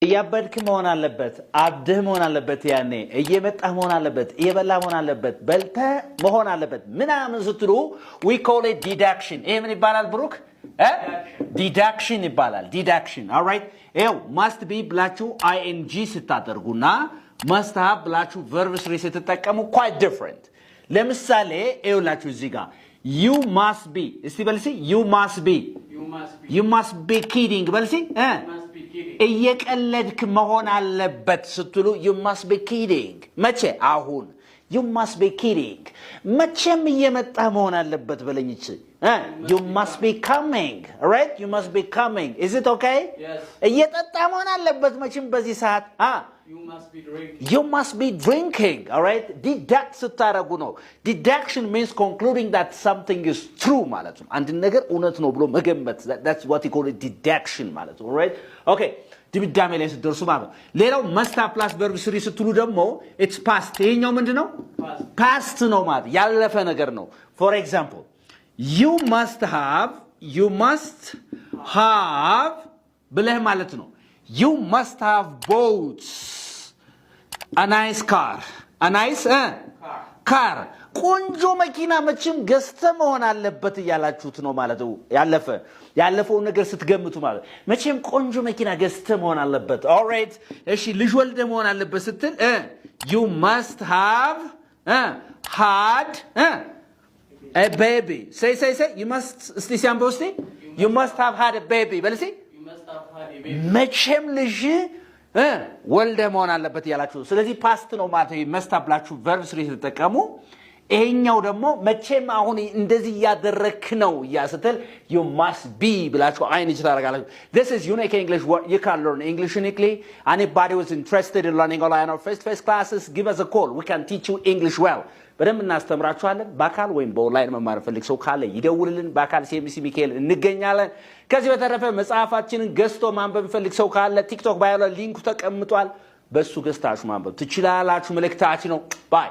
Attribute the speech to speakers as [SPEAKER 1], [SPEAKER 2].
[SPEAKER 1] እያበድክ መሆን አለበት አብድህ መሆን አለበት ያኔ እየመጣህ መሆን አለበት እየበላህ መሆን አለበት በልተህ መሆን አለበት ምናምን ስትሉ we call it deduction ይሄ ምን ይባላል ብሩክ deduction ይባላል deduction all right ይሄው must be ብላችሁ ing ስታደርጉና must have ብላችሁ verb 3 ስትጠቀሙ quite different ለምሳሌ ይኸውላችሁ እዚህ ጋር you must be እስቲ በልሲ you must be kidding በልሲ እየቀለድክ መሆን አለበት ስትሉ you must be kidding መቼ አሁን you must be kidding መቼም እየመጣ መሆን አለበት በለኝ እቺ you must be coming right you must be coming is it okay
[SPEAKER 2] yes
[SPEAKER 1] እየጠጣ መሆን አለበት መቼም በዚህ ሰዓት you must be drinking all right deduct ስታረጉ ነው deduction means concluding that something is true ማለት ነው አንድ ነገር እውነት ነው ብሎ መገመት that's what you call it deduction ማለት ነው all right okay ድምዳሜ ላይ ስትደርሱ ማለት ነው ሌላው must have plus verb 3 ስትሉ ደግሞ it's past ይሄኛው ምንድነው past ነው ማለት ያለፈ ነገር ነው for example you must have ብለህ ማለት ነው you must have bought a nice car ቆንጆ መኪና መቼም ገዝተ መሆን አለበት ያላችሁት ነው ማለት ነው ያለፈው ነገር ስትገምቱ ማለት መቼም ቆንጆ መኪና ገዝተ መሆን አለበት all right እሺ ልጅ ወልደ መሆን አለበት ስትል you must have had a baby say you must you must have had a baby በልሲ መቼም ልጅ ወልደ መሆን አለበት ያላችሁ ስለዚህ ፓስት ነው ማለት ነው must have ብላችሁ verb 3 ተጠቀሙ ይሄኛው ደግሞ መቼም አሁን እንደዚህ ያደረክ ነው ያስተል you must be ብላችሁ አይን ይችላልጋላችሁ this is unique English what you can learn English uniquely anybody who's interested in learning online or face classes give us a call we can teach you English well በደንብ እናስተምራችኋለን በአካል ወይም በኦንላይን መማር ፈልግ ሰው ካለ ይደውልልን በአካል CMC ሚካኤል እንገኛለን ከዚህ በተረፈ መጽሐፋችንን ገዝቶ ማንበብ ፈልግ ሰው ካለ ቲክቶክ ባዮ ሊንኩ ተቀምጧል በሱ ገዝታችሁ ማንበብ ትችላላችሁ መልእክታችን ነው ባይ